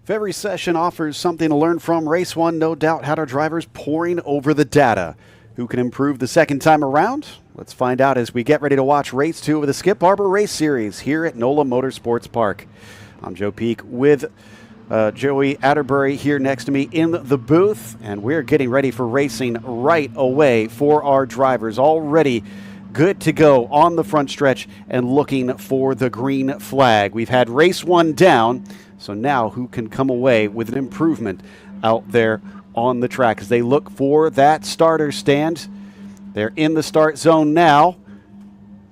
If every session offers something to learn from, Race 1 no doubt had our drivers poring over the data. Who can improve the second time around? Let's find out as we get ready to watch Race 2 of the Skip Barber Race Series here at NOLA Motorsports Park. I'm Joe Peak with Joey Atterbury here next to me in the booth, and we're getting ready for racing right away for our drivers. Already good to go on the front stretch and looking for the green flag. We've had Race 1 down, so now who can come away with an improvement out there on the track as they look for that starter stand. They're in the start zone now.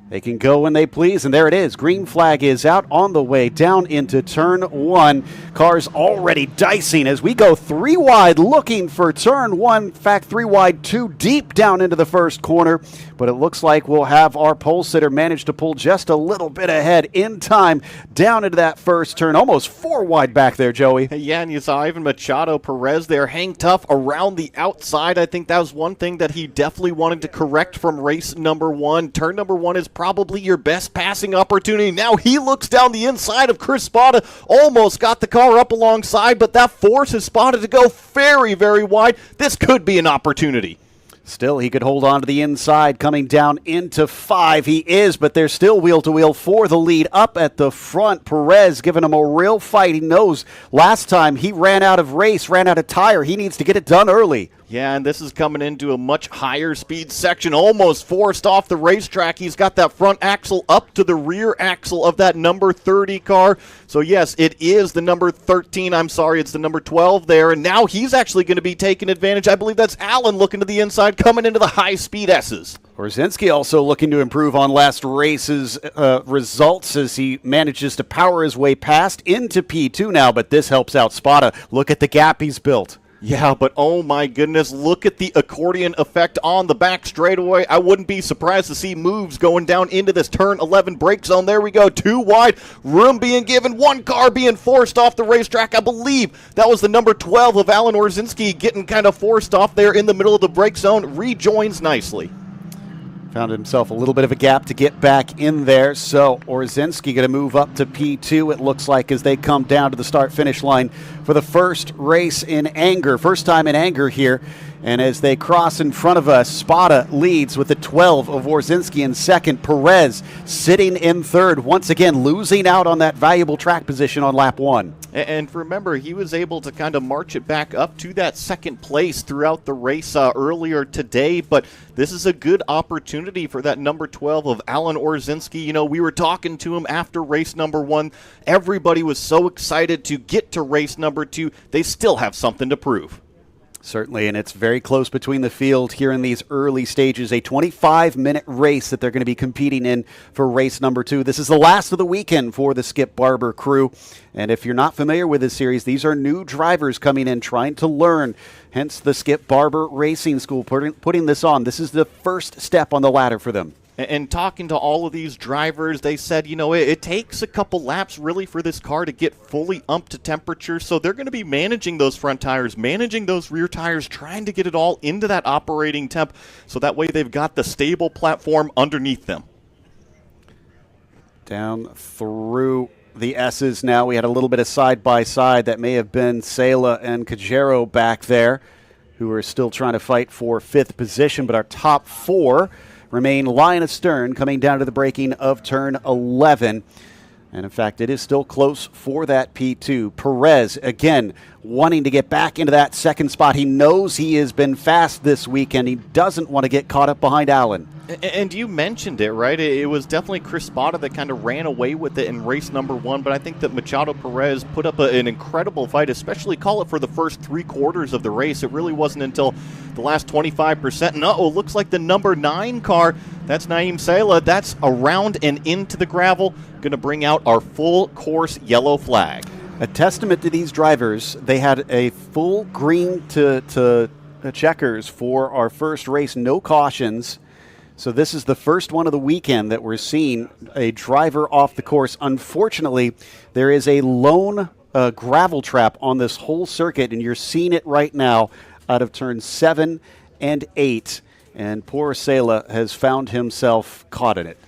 They can go when they please, and there it is. Green flag is out on the way down into turn 1. Cars already dicing as we go 3 wide looking for turn 1. In fact, 3 wide, 2 deep down into the first corner. But it looks like we'll have our pole sitter manage to pull just a little bit ahead in time down into that first turn. Almost 4 wide back there, Joey. Yeah, and you saw even Machado Perez there hang tough around the outside. I think that was one thing that he definitely wanted to correct from race number 1. Turn number 1 is probably your best passing opportunity. Now he looks down the inside of Chris Spada, almost got the car up alongside, but that forces Spada to go very, very wide. This could be an opportunity. Still, he could hold on to the inside, coming down into 5. He is, but they're still wheel-to-wheel for the lead up at the front. Perez giving him a real fight. He knows last time he ran out of race, ran out of tire. He needs to get it done early. Yeah, and this is coming into a much higher speed section, almost forced off the racetrack. He's got that front axle up to the rear axle of that number 30 car. So, yes, it is the number 13. I'm sorry, it's the number 12 there. And now he's actually going to be taking advantage. I believe that's Allen looking to the inside, coming into the high-speed S's. Orzinski also looking to improve on last race's results as he manages to power his way past into P2 now, but this helps out Spada. Look at the gap he's built. Yeah, but oh my goodness, look at the accordion effect on the back straightaway. I wouldn't be surprised to see moves going down into this turn 11 brake zone. There we go, 2 wide, room being given, 1 car being forced off the racetrack. I believe that was the number 12 of Alan Orzinski getting kind of forced off there in the middle of the brake zone. Rejoins nicely. Found himself a little bit of a gap to get back in there, so Orzinski going to move up to P2, it looks like, as they come down to the start-finish line for the first race in anger. First time in anger here, and as they cross in front of us, Spada leads with the 12 of Orzinski in second. Perez sitting in third, once again losing out on that valuable track position on lap 1. And remember, he was able to kind of march it back up to that second place throughout the race earlier today, but this is a good opportunity for that number 12 of Alan Orzinski. You know, we were talking to him after race number 1. Everybody was so excited to get to race number 2. They still have something to prove. Certainly, and it's very close between the field here in these early stages. A 25-minute race that they're going to be competing in for race number 2. This is the last of the weekend for the Skip Barber crew. And if you're not familiar with this series, these are new drivers coming in trying to learn. Hence the Skip Barber Racing School putting this on. This is the first step on the ladder for them. And talking to all of these drivers, they said, you know, it takes a couple laps really for this car to get fully up to temperature. So they're going to be managing those front tires, managing those rear tires, trying to get it all into that operating temp. So that way they've got the stable platform underneath them. Down through the S's now. We had a little bit of side-by-side. That may have been Sela and Cajero back there, who are still trying to fight for 5th position. But our top 4 remain line astern coming down to the braking of turn 11. And in fact, it is still close for that P2. Perez, again, wanting to get back into that second spot. He knows he has been fast this weekend. He doesn't want to get caught up behind Allen. And you mentioned it, right? It was definitely Chris Spada that kind of ran away with it in race number 1, but I think that Machado Perez put up an incredible fight, especially call it for the first 3 quarters of the race. It really wasn't until the last 25%. And looks like the number 9 car, that's Naim Sela, that's around and into the gravel, going to bring out our full course yellow flag. A testament to these drivers. They had a full green to checkers for our first race, no cautions. So this is the first one of the weekend that we're seeing a driver off the course. Unfortunately, there is a lone gravel trap on this whole circuit, and you're seeing it right now out of turns 7 and 8. And poor Sela has found himself caught in it.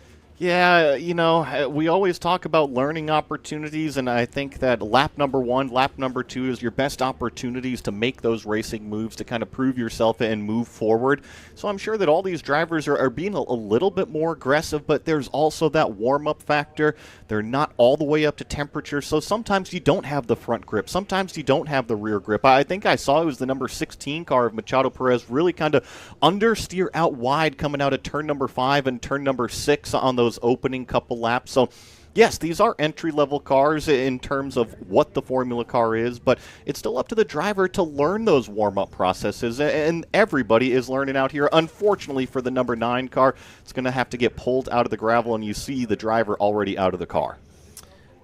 Yeah, we always talk about learning opportunities, and I think that lap number 1, lap number 2 is your best opportunities to make those racing moves to kind of prove yourself and move forward. So I'm sure that all these drivers are being a little bit more aggressive, but there's also that warm-up factor. They're not all the way up to temperature, so sometimes you don't have the front grip. Sometimes you don't have the rear grip. I think I saw it was the number 16 car of Machado Perez really kind of understeer out wide coming out of turn number 5 and turn number 6 on those opening couple laps. So yes, these are entry-level cars in terms of what the formula car is, but it's still up to the driver to learn those warm-up processes, and everybody is learning out here. Unfortunately for the number 9 car, it's going to have to get pulled out of the gravel, and you see the driver already out of the car.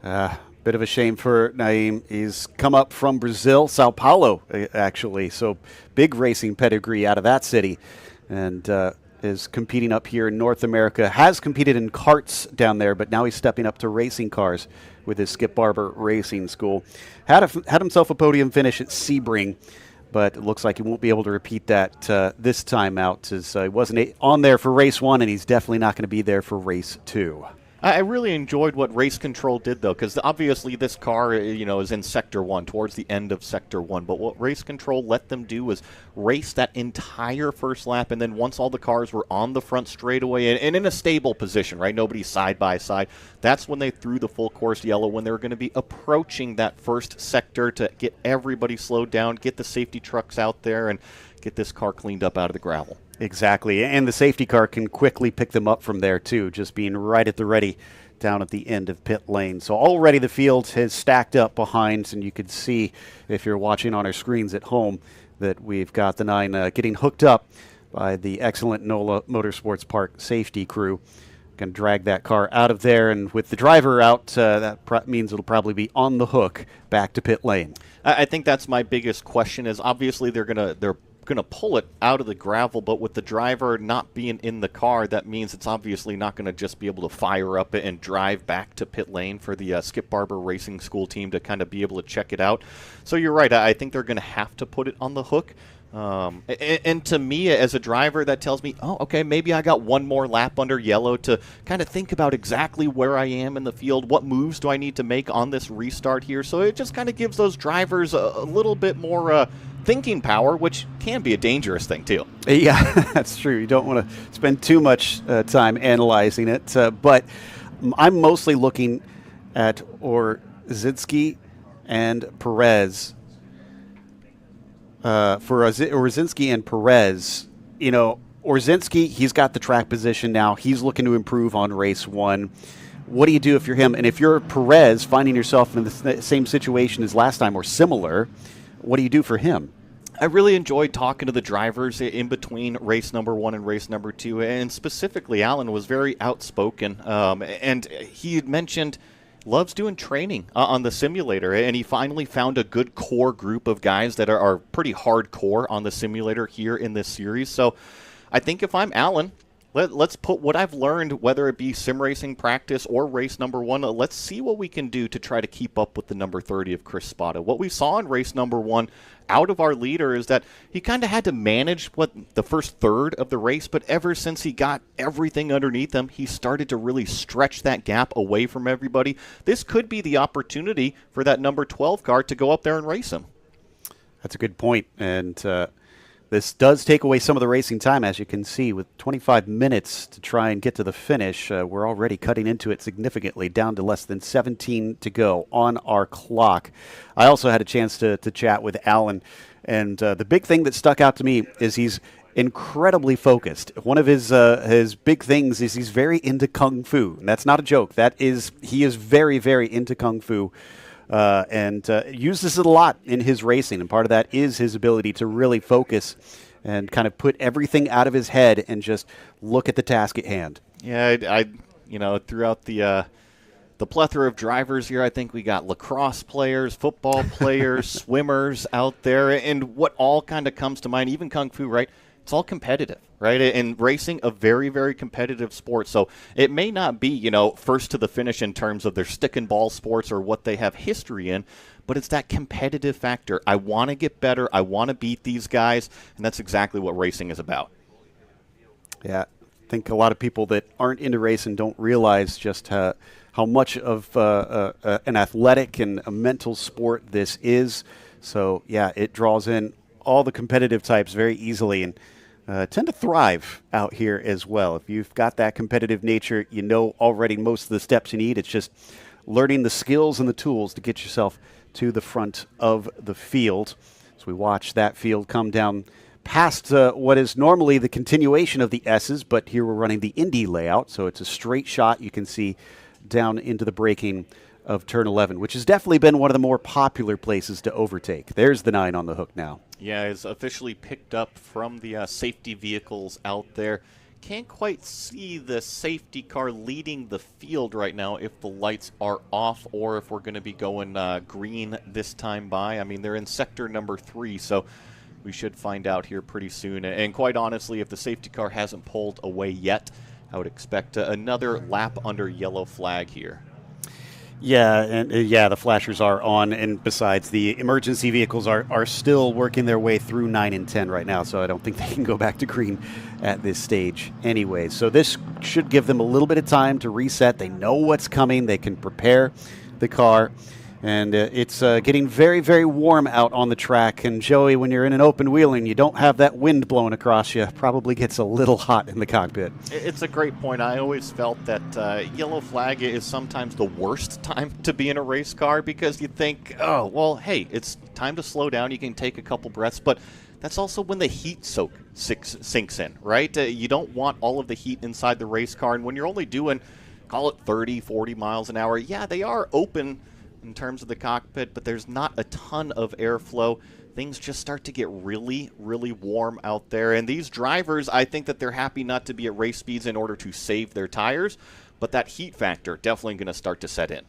Bit of a shame for Naim. He's come up from Brazil, Sao Paulo, actually, so big racing pedigree out of that city, and is competing up here in North America, has competed in karts down there, but now he's stepping up to racing cars with his Skip Barber Racing School. Had himself a podium finish at Sebring, but it looks like he won't be able to repeat that this time out, as he wasn't on there for race 1, and he's definitely not going to be there for race 2. I really enjoyed what Race Control did, though, because obviously this car, is in Sector 1, towards the end of Sector 1. But what Race Control let them do was race that entire first lap, and then once all the cars were on the front straightaway and in a stable position, right, nobody side by side, that's when they threw the full course yellow, when they were going to be approaching that first sector to get everybody slowed down, get the safety trucks out there, and get this car cleaned up out of the gravel. Exactly, and the safety car can quickly pick them up from there too, just being right at the ready down at the end of pit lane. So already the field has stacked up behind, and you can see if you're watching on our screens at home that we've got the 9 getting hooked up by the excellent NOLA Motorsports Park safety crew. Going to drag that car out of there, and with the driver out, that means it'll probably be on the hook back to pit lane. I think that's my biggest question. Is obviously they're going to pull it out of the gravel, but with the driver not being in the car, that means it's obviously not going to just be able to fire up and drive back to pit lane for the Skip Barber Racing School team to kind of be able to check it out. So you're right. I think they're going to have to put it on the hook. And to me, as a driver, that tells me, oh, okay, maybe I got one more lap under yellow to kind of think about exactly where I am in the field. What moves do I need to make on this restart here? So it just kind of gives those drivers a little bit more thinking power, which can be a dangerous thing too. Yeah, that's true. You don't want to spend too much time analyzing it, but I'm mostly looking at Orzinski and Perez. For Orzinski and Perez, Orzinski, he's got the track position now. He's looking to improve on race 1. What do you do if you're him? And if you're Perez, finding yourself in the same situation as last time or similar, what do you do for him? I really enjoyed talking to the drivers in between race number 1 and race number 2, and specifically Alan was very outspoken, and he had mentioned loves doing training on the simulator, and he finally found a good core group of guys that are pretty hardcore on the simulator here in this series. So I think if I'm Alan, let's put what I've learned, whether it be sim racing practice or race number 1, let's see what we can do to try to keep up with the number 30 of Chris Spada. What we saw in race number 1 out of our leader is that he kind of had to manage the first third of the race, but ever since he got everything underneath him, he started to really stretch that gap away from everybody. This could be the opportunity for that number 12 car to go up there and race him. That's a good point, and this does take away some of the racing time, as you can see, with 25 minutes to try and get to the finish. We're already cutting into it significantly, down to less than 17 to go on our clock. I also had a chance to chat with Alan, and the big thing that stuck out to me is he's incredibly focused. One of his big things is he's very into Kung Fu, and that's not a joke. He is very, very into Kung Fu. And uses it a lot in his racing, and part of that is his ability to really focus and kind of put everything out of his head and just look at the task at hand. Yeah, throughout the plethora of drivers here, I think we got lacrosse players, football players, swimmers out there, and what all kind of comes to mind, even Kung Fu, right? It's all competitive, right? And racing, a very, very competitive sport. So it may not be, first to the finish in terms of their stick and ball sports or what they have history in, but it's that competitive factor. I want to get better. I want to beat these guys, and that's exactly what racing is about. Yeah, I think a lot of people that aren't into racing don't realize just how much of an athletic and a mental sport this is. So, yeah, it draws in all the competitive types very easily and tend to thrive out here as well. If you've got that competitive nature, you know already most of the steps you need. It's just learning the skills and the tools to get yourself to the front of the field. So we watch that field come down past what is normally the continuation of the S's, but here we're running the Indy layout, so it's a straight shot you can see down into the braking of turn 11, which has definitely been one of the more popular places to overtake. There's the 9 on the hook now. Yeah, it's officially picked up from the safety vehicles out there. Can't quite see the safety car leading the field right now if the lights are off or if we're going to be going green this time by. I mean, they're in sector number 3, so we should find out here pretty soon. And quite honestly, if the safety car hasn't pulled away yet, I would expect another lap under yellow flag here. Yeah, and the flashers are on, and besides, the emergency vehicles are still working their way through 9 and 10 right now, so I don't think they can go back to green at this stage anyway. So this should give them a little bit of time to reset. They know what's coming. They can prepare the car, and it's getting very, very warm out on the track. And Joey, when you're in an open wheel and you don't have that wind blowing across you, probably gets a little hot in the cockpit. It's a great point. I always felt that yellow flag is sometimes the worst time to be in a race car because you think, oh, well, hey, it's time to slow down. You can take a couple breaths, but that's also when the heat sinks in, right? You don't want all of the heat inside the race car, and when you're only doing, call it 30, 40 miles an hour, yeah, they are open in terms of the cockpit, but there's not a ton of airflow. Things just start to get really, really warm out there. And these drivers, I think that they're happy not to be at race speeds in order to save their tires, but that heat factor definitely going to start to set in.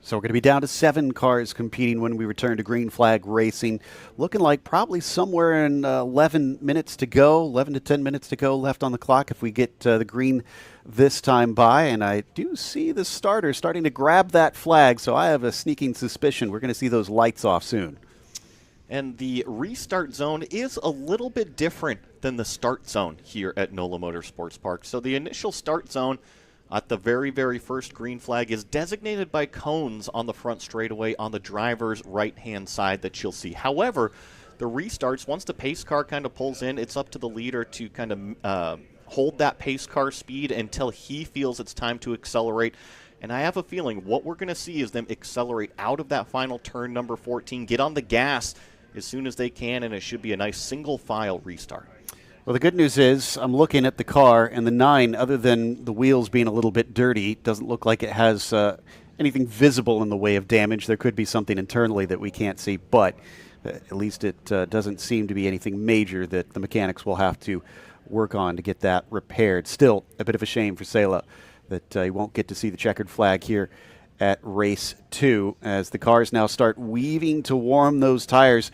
So we're going to be down to 7 cars competing when we return to green flag racing. Looking like probably somewhere in 11 minutes to go, 11 to 10 minutes to go left on the clock if we get the green this time by. And I do see the starter starting to grab that flag, so I have a sneaking suspicion we're going to see those lights off soon. And the restart zone is a little bit different than the start zone here at NOLA Motorsports Park. So the initial start zone at the very, very first green flag is designated by cones on the front straightaway on the driver's right-hand side that you'll see. However, the restarts, once the pace car kind of pulls in, it's up to the leader to kind of hold that pace car speed until he feels it's time to accelerate. And I have a feeling what we're going to see is them accelerate out of that final turn, number 14, get on the gas as soon as they can, and it should be a nice single-file restart. Well, the good news is I'm looking at the car, and the 9, other than the wheels being a little bit dirty, doesn't look like it has anything visible in the way of damage. There could be something internally that we can't see, but at least it doesn't seem to be anything major that the mechanics will have to work on to get that repaired. Still, a bit of a shame for Sela that he won't get to see the checkered flag here at race 2 as the cars now start weaving to warm those tires.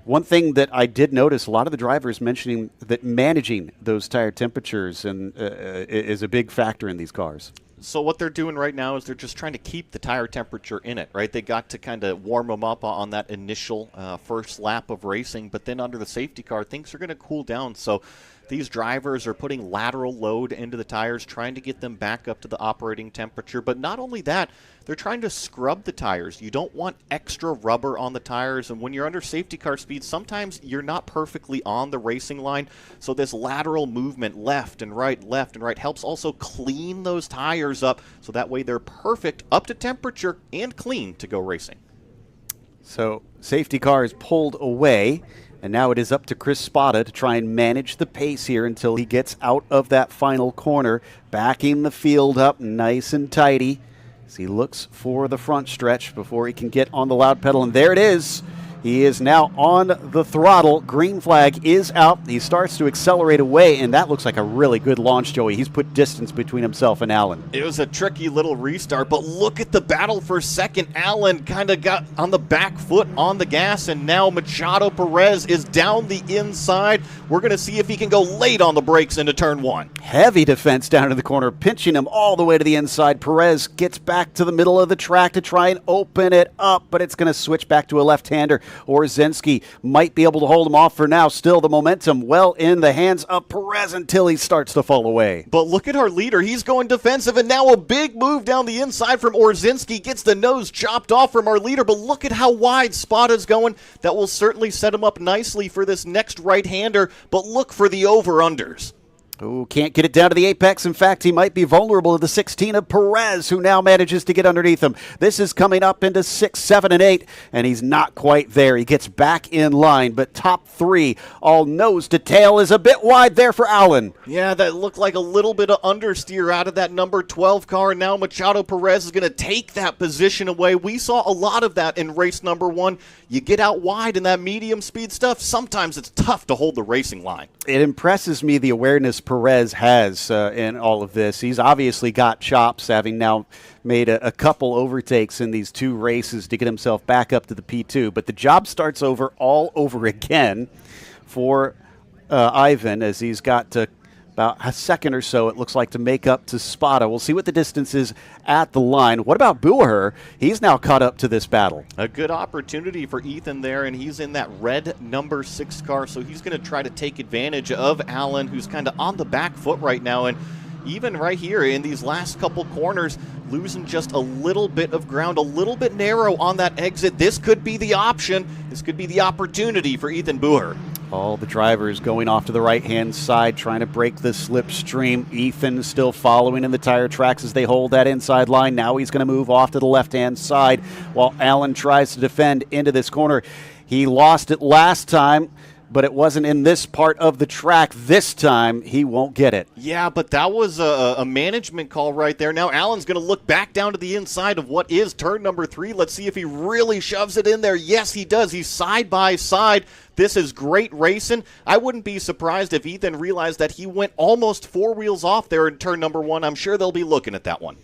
One thing that I did notice, a lot of the drivers mentioning that managing those tire temperatures is a big factor in these cars. So what they're doing right now is they're just trying to keep the tire temperature in it, right? They got to kind of warm them up on that initial first lap of racing, but then under the safety car, things are going to cool down. So these drivers are putting lateral load into the tires, trying to get them back up to the operating temperature. But not only that, they're trying to scrub the tires. You don't want extra rubber on the tires. And when you're under safety car speed, sometimes you're not perfectly on the racing line. So this lateral movement left and right helps also clean those tires up. So that way they're perfect, up to temperature, and clean to go racing. So safety car is pulled away. And now it is up to Chris Spada to try and manage the pace here until he gets out of that final corner, backing the field up nice and tidy as he looks for the front stretch before he can get on the loud pedal. And there it is. He is now on the throttle. Green flag is out. He starts to accelerate away, and that looks like a really good launch, Joey. He's put distance between himself and Allen. It was a tricky little restart, but look at the battle for second. Allen kind of got on the back foot on the gas, and now Machado Perez is down the inside. We're going to see if he can go late on the brakes into turn 1. Heavy defense down in the corner, pinching him all the way to the inside. Perez gets back to the middle of the track to try and open it up, but it's going to switch back to a left-hander. Orzinski might be able to hold him off for now. Still, the momentum well in the hands of Perez until he starts to fall away. But look at our leader. He's going defensive, and now a big move down the inside from Orzinski. Gets the nose chopped off from our leader, but look at how wide Spada's going. That will certainly set him up nicely for this next right-hander, but look for the over-unders. Oh, can't get it down to the apex. In fact, he might be vulnerable to the 16 of Perez, who now manages to get underneath him. This is coming up into 6, 7, and 8, and he's not quite there. He gets back in line, but top 3, all nose to tail, is a bit wide there for Allen. Yeah, that looked like a little bit of understeer out of that number 12 car, and now Machado Perez is going to take that position away. We saw a lot of that in race number 1. You get out wide in that medium speed stuff, sometimes it's tough to hold the racing line. It impresses me the awareness Perez has in all of this. He's obviously got chops, having now made a couple overtakes in these 2 races to get himself back up to the P2. But the job starts all over again for Ivan, as he's got about a second or so, it looks like, to make up to Spada. We'll see what the distance is at the line. What about Buher? He's now caught up to this battle. A good opportunity for Ethan there, and he's in that red number 6 car, so he's going to try to take advantage of Allen, who's kind of on the back foot right now. And even right here in these last couple corners, losing just a little bit of ground, a little bit narrow on that exit. This could be the option. This could be the opportunity for Ethan Buher. All the drivers going off to the right-hand side, trying to break the slipstream. Ethan still following in the tire tracks as they hold that inside line. Now he's going to move off to the left-hand side while Allen tries to defend into this corner. He lost it last time, but it wasn't in this part of the track. This time, he won't get it. Yeah, but that was a management call right there. Now Allen's going to look back down to the inside of what is turn number 3. Let's see if he really shoves it in there. Yes, he does. He's side by side. This is great racing. I wouldn't be surprised if Ethan realized that he went almost 4 wheels off there in turn number 1. I'm sure they'll be looking at that one.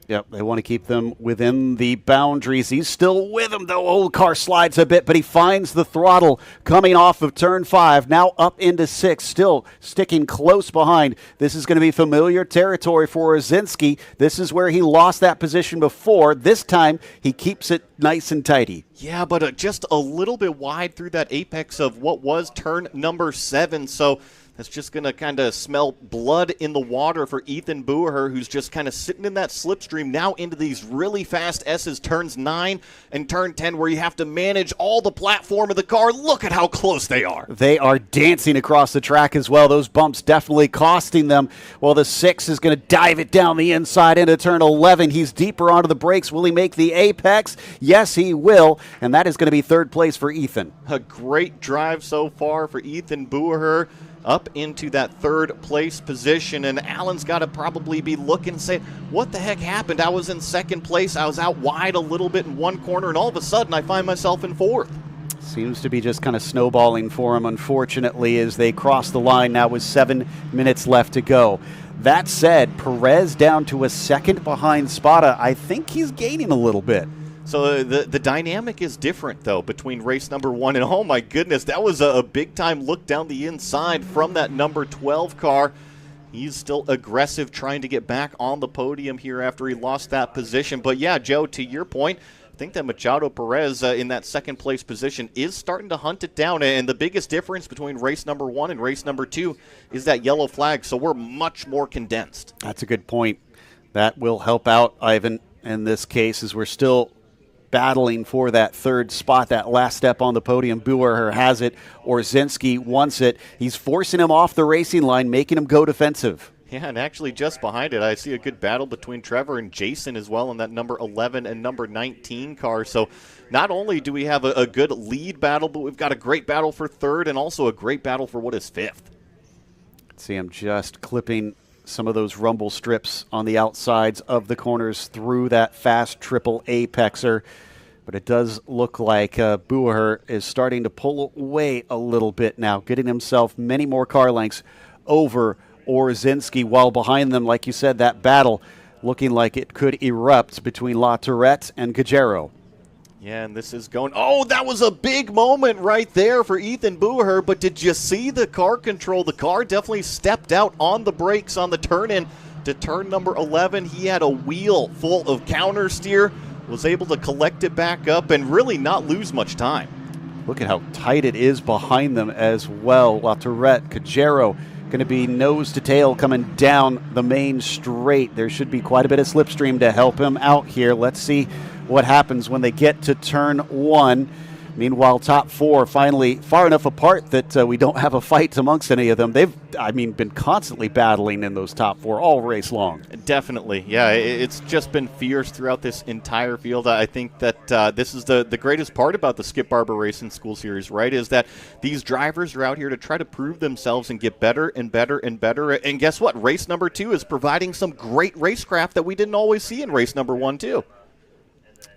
Yep, they want to keep them within the boundaries. He's still with them, though. Old car slides a bit, but he finds the throttle coming off of turn 5, now up into 6, still sticking close behind. This is going to be familiar territory for Orzinski. This is where he lost that position before. This time, he keeps it nice and tidy. Yeah, but just a little bit wide through that apex of what was turn number 7, so that's just going to kind of smell blood in the water for Ethan Buher, who's just kind of sitting in that slipstream now into these really fast S's, turns 9 and turn 10, where you have to manage all the platform of the car. Look at how close they are. They are dancing across the track as well. Those bumps definitely costing them. Well, the 6 is going to dive it down the inside into turn 11. He's deeper onto the brakes. Will he make the apex? Yes, he will, and that is going to be 3rd place for Ethan. A great drive so far for Ethan Buher, up into that 3rd place position, and Allen's got to probably be looking and saying, what the heck happened? I was in 2nd place, I was out wide a little bit in one corner, and all of a sudden I find myself in 4th. Seems to be just kind of snowballing for him, unfortunately, as they cross the line now with 7 minutes left to go. That said, Perez down to a 2nd behind Spada. I think he's gaining a little bit. So the dynamic is different, though, between race number 1 and, oh my goodness, that was a big-time look down the inside from that number 12 car. He's still aggressive, trying to get back on the podium here after he lost that position. But yeah, Joe, to your point, I think that Machado Perez in that 2nd place position is starting to hunt it down. And the biggest difference between race number 1 and race number 2 is that yellow flag, so we're much more condensed. That's a good point. That will help out Ivan in this case, as we're still battling for that 3rd spot, that last step on the podium. Buher has it. Orzinski wants it. He's forcing him off the racing line, making him go defensive. Yeah, and actually just behind it, I see a good battle between Trevor and Jason as well in that number 11 and number 19 car. So not only do we have a good lead battle, but we've got a great battle for 3rd and also a great battle for what is 5th. See him just clipping some of those rumble strips on the outsides of the corners through that fast triple apexer. But it does look like Buher is starting to pull away a little bit now, getting himself many more car lengths over Orzinski, while behind them, like you said, that battle looking like it could erupt between La Tourette and Gajero. Yeah, and this is going, oh, that was a big moment right there for Ethan Buher, but did you see the car control? The car definitely stepped out on the brakes on the turn-in to turn number 11. He had a wheel full of counter steer, was able to collect it back up and really not lose much time. Look at how tight it is behind them as well. La Tourette, Cajero going to be nose to tail coming down the main straight. There should be quite a bit of slipstream to help him out here. Let's see what happens when they get to turn 1. Meanwhile, top 4 finally far enough apart that we don't have a fight amongst any of them. They've, been constantly battling in those top 4 all race long. Definitely. Yeah, it's just been fierce throughout this entire field. I think that this is the greatest part about the Skip Barber Racing School Series, right, is that these drivers are out here to try to prove themselves and get better and better and better. And guess what? Race number 2 is providing some great racecraft that we didn't always see in race number 1, too.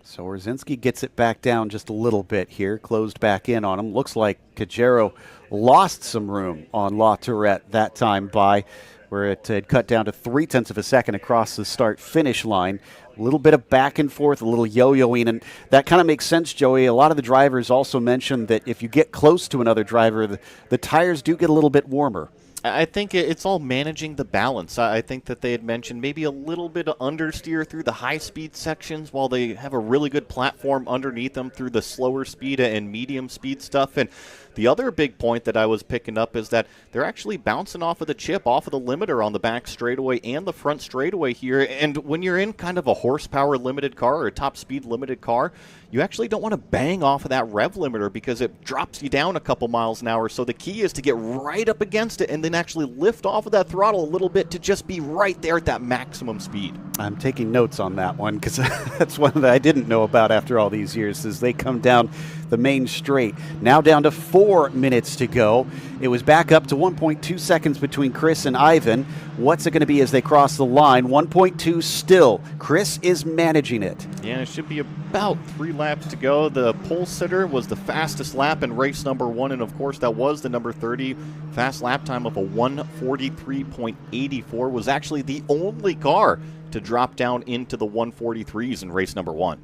So Orzinski gets it back down just a little bit here, closed back in on him. Looks like Cajero lost some room on La Tourette that time by where it had cut down to 0.3 of a second across the start-finish line. A little bit of back and forth, a little yo-yoing, and that kind of makes sense, Joey. A lot of the drivers also mentioned that if you get close to another driver, the tires do get a little bit warmer. I think it's all managing the balance. I think that they had mentioned maybe a little bit of understeer through the high-speed sections while they have a really good platform underneath them through the slower speed and medium speed stuff. And the other big point that I was picking up is that they're actually bouncing off of the chip, off of the limiter on the back straightaway and the front straightaway here. And when you're in kind of a horsepower limited car or a top speed limited car, you actually don't want to bang off of that rev limiter because it drops you down a couple miles an hour. So the key is to get right up against it and then actually lift off of that throttle a little bit to just be right there at that maximum speed. I'm taking notes on that one because that's one that I didn't know about after all these years as they come down the main straight. Now down to 4 minutes to go. It was back up to 1.2 seconds between Chris and Ivan. What's it going to be as they cross the line? 1.2 still. Chris is managing it. Yeah, it should be about 3 laps to go. The pole sitter was the fastest lap in race number 1, and of course that was the number 30. Fast lap time of a 1:43.84 was actually the only car to drop down into the 1:43s in race number 1.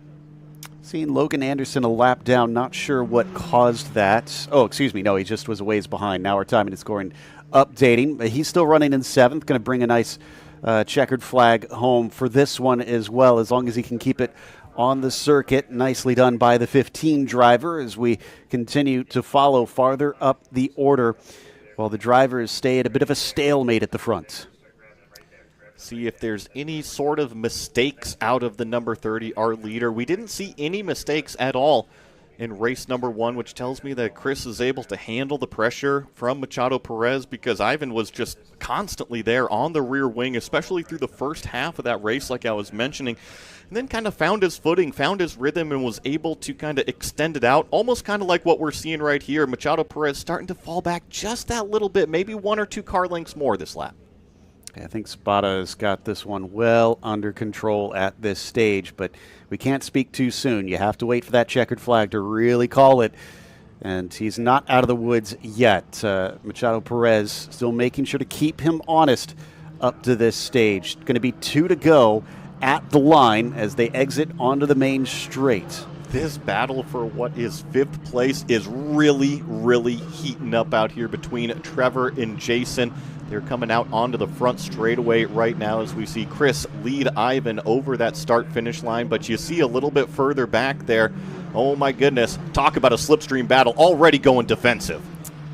Seeing Logan Anderson a lap down, not sure what caused that. Oh, excuse me, no, he just was a ways behind. Now our timing and scoring updating. He's still running in 7th, going to bring a nice checkered flag home for this one as well, as long as he can keep it on the circuit. Nicely done by the 15 driver as we continue to follow farther up the order while the drivers stay at a bit of a stalemate at the front. See if there's any sort of mistakes out of the number 30, our leader. We didn't see any mistakes at all in race number 1, which tells me that Chris is able to handle the pressure from Machado Perez because Ivan was just constantly there on the rear wing, especially through the first half of that race, like I was mentioning, and then kind of found his footing, found his rhythm, and was able to kind of extend it out, almost kind of like what we're seeing right here. Machado Perez starting to fall back just that little bit, maybe 1 or 2 car lengths more this lap. I think Spada has got this one well under control at this stage, but we can't speak too soon. You have to wait for that checkered flag to really call it, and he's not out of the woods yet. Machado Perez still making sure to keep him honest up to this stage. Going to be 2 to go at the line as they exit onto the main straight. This battle for what is 5th place is really, really heating up out here between Trevor and Jason. They're coming out onto the front straightaway right now as we see Chris lead Ivan over that start-finish line, but you see a little bit further back there. Oh my goodness, talk about a slipstream battle already going defensive.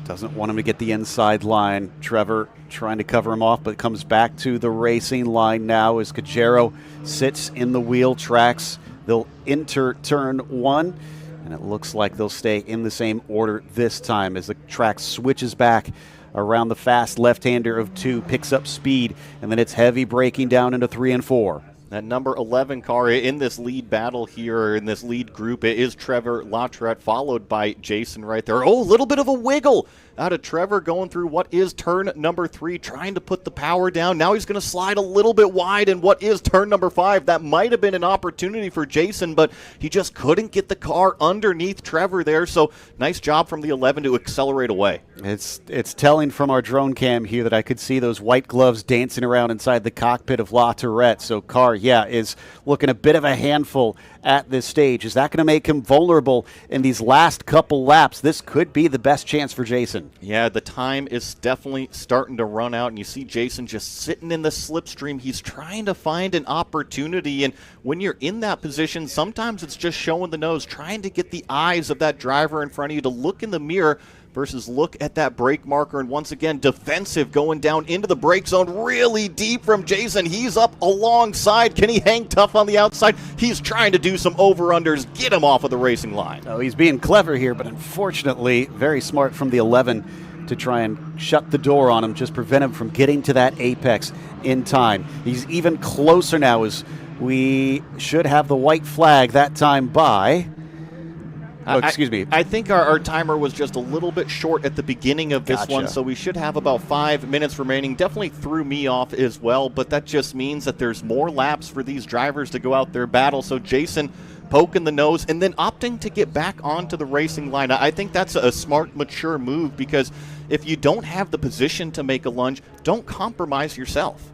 Doesn't want him to get the inside line. Trevor trying to cover him off, but comes back to the racing line now as Cajero sits in the wheel tracks. They'll enter turn 1, and it looks like they'll stay in the same order this time as the track switches back around the fast left-hander of 2, picks up speed, and then it's heavy braking down into 3 and 4. That number 11 car in this lead battle here, in this lead group, it is Trevor Lautrette, followed by Jason right there. Oh, a little bit of a wiggle out of Trevor going through what is turn number 3, trying to put the power down. Now he's going to slide a little bit wide in what is turn number 5. That might have been an opportunity for Jason, but he just couldn't get the car underneath Trevor there. So nice job from the 11 to accelerate away. It's telling from our drone cam here that I could see those white gloves dancing around inside the cockpit of La Tourette. So car yeah, is looking a bit of a handful at this stage. Is that going to make him vulnerable in these last couple laps? This could be the best chance for Jason. Yeah, the time is definitely starting to run out, and you see Jason just sitting in the slipstream. He's trying to find an opportunity, and when you're in that position, sometimes it's just showing the nose, trying to get the eyes of that driver in front of you to look in the mirror versus look at that brake marker. And once again, defensive going down into the brake zone really deep from Jason. He's up alongside. Can he hang tough on the outside? He's trying to do some over-unders, get him off of the racing line. Oh, he's being clever here, but unfortunately, very smart from the 11 to try and shut the door on him, just prevent him from getting to that apex in time. He's even closer now as we should have the white flag that time by... Oh, excuse me. I think our timer was just a little bit short at the beginning of this one, so we should have about 5 minutes remaining. Definitely threw me off as well, but that just means that there's more laps for these drivers to go out there battle. So Jason poking the nose and then opting to get back onto the racing line. I think that's a smart, mature move, because if you don't have the position to make a lunge, don't compromise yourself.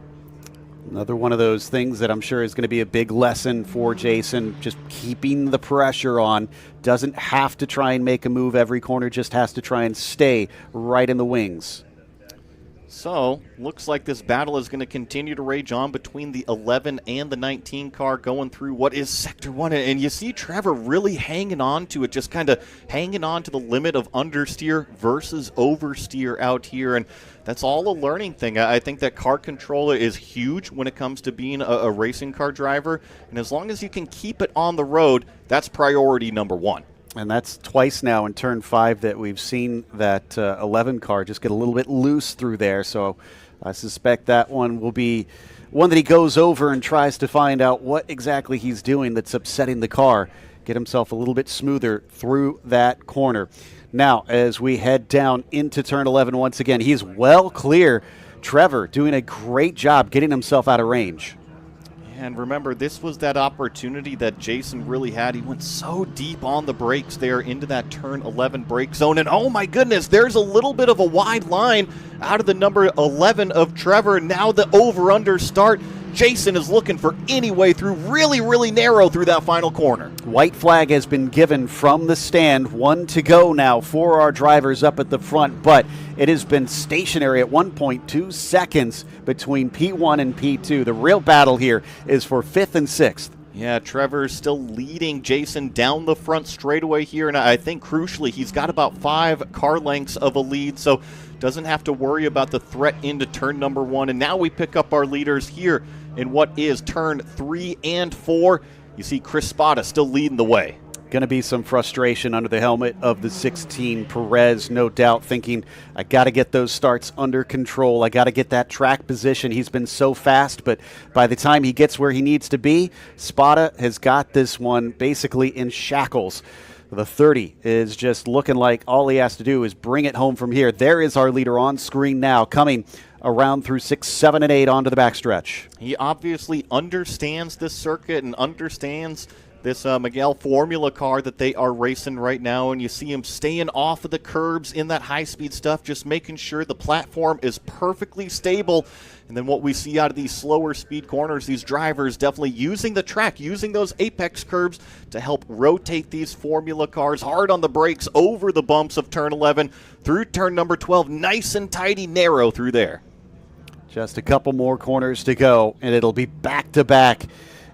Another one of those things that I'm sure is going to be a big lesson for Jason, just keeping the pressure on. Doesn't have to try and make a move every corner, just has to try and stay right in the wings. So, looks like this battle is going to continue to rage on between the 11 and the 19 car going through what is Sector 1. And you see Trevor really hanging on to it, just kind of hanging on to the limit of understeer versus oversteer out here. And that's all a learning thing. I think that car control is huge when it comes to being a racing car driver. And as long as you can keep it on the road, that's priority number one. And that's twice now in Turn 5 that we've seen that 11 car just get a little bit loose through there. So I suspect that one will be one that he goes over and tries to find out what exactly he's doing that's upsetting the car, get himself a little bit smoother through that corner. Now, as we head down into Turn 11 once again, he's well clear. Trevor doing a great job getting himself out of range. And remember, this was that opportunity that Jason really had. He went so deep on the brakes there into that Turn 11 brake zone. And oh my goodness, there's a little bit of a wide line out of the number 11 of Trevor. Now the over-under start. Jason is looking for any way through, really, really narrow through that final corner. White flag has been given from the stand. 1 to go now for our drivers up at the front, but it has been stationary at 1.2 seconds between P1 and P2. The real battle here is for 5th and 6th. Yeah, Trevor's still leading Jason down the front straightaway here, and I think crucially he's got about 5 car lengths of a lead, so doesn't have to worry about the threat into turn number 1. And now we pick up our leaders here in what is Turn 3 and 4. You see Chris Spada still leading the way. Going to be some frustration under the helmet of the 16 Perez, no doubt, thinking, I got to get those starts under control. I got to get that track position. He's been so fast, but by the time he gets where he needs to be, Spada has got this one basically in shackles. The 30 is just looking like all he has to do is bring it home from here. There is our leader on screen now, coming around through 6, 7, and 8 onto the backstretch. He obviously understands this circuit and understands this Miguel Formula car that they are racing right now, and you see him staying off of the curbs in that high-speed stuff, just making sure the platform is perfectly stable. And then what we see out of these slower speed corners, these drivers definitely using the track, using those apex curbs to help rotate these Formula cars hard on the brakes over the bumps of Turn 11 through Turn number 12, nice and tidy, narrow through there. Just a couple more corners to go, and it'll be back-to-back.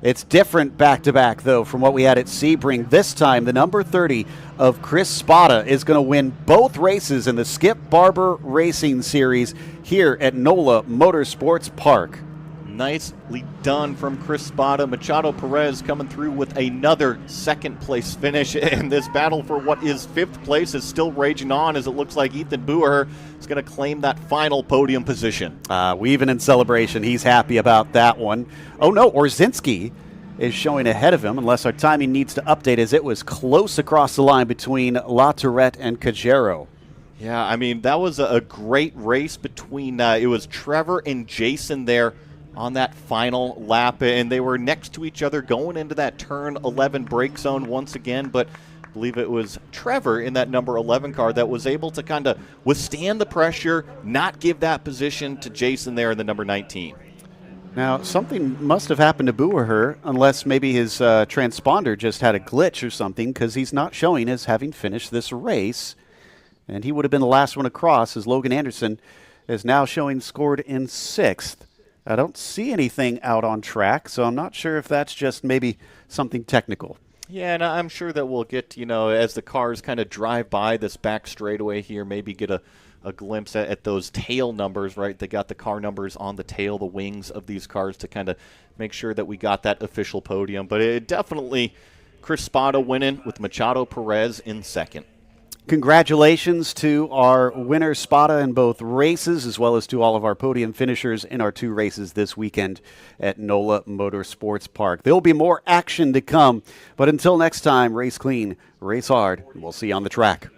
It's different back-to-back, though, from what we had at Sebring. This time, the number 30 of Chris Spada is going to win both races in the Skip Barber Racing Series here at NOLA Motorsports Park. Nicely done from Chris Spada. Machado Perez coming through with another second-place finish, and this battle for what is 5th place is still raging on, as it looks like Ethan Buer is going to claim that final podium position. Weaving in celebration. He's happy about that one. Oh, no, Orzinski is showing ahead of him, unless our timing needs to update, as it was close across the line between La Tourette and Cajero. Yeah, I mean, that was a great race between, it was Trevor and Jason there on that final lap, and they were next to each other going into that Turn 11 brake zone once again, but I believe it was Trevor in that number 11 car that was able to kind of withstand the pressure, not give that position to Jason there in the number 19. Now, something must have happened to Booher, unless maybe his transponder just had a glitch or something, because he's not showing as having finished this race. And he would have been the last one across, as Logan Anderson is now showing scored in 6th. I don't see anything out on track, so I'm not sure if that's just maybe something technical. Yeah, and I'm sure that we'll get, as the cars kind of drive by this back straightaway here, maybe get a glimpse at those tail numbers, right? They got the car numbers on the tail, the wings of these cars to kind of make sure that we got that official podium. But it definitely Chris Spada winning with Machado Perez in 2nd. Congratulations to our winner Spada in both races, as well as to all of our podium finishers in our 2 races this weekend at NOLA Motorsports Park. There will be more action to come, but until next time, race clean, race hard, and we'll see you on the track.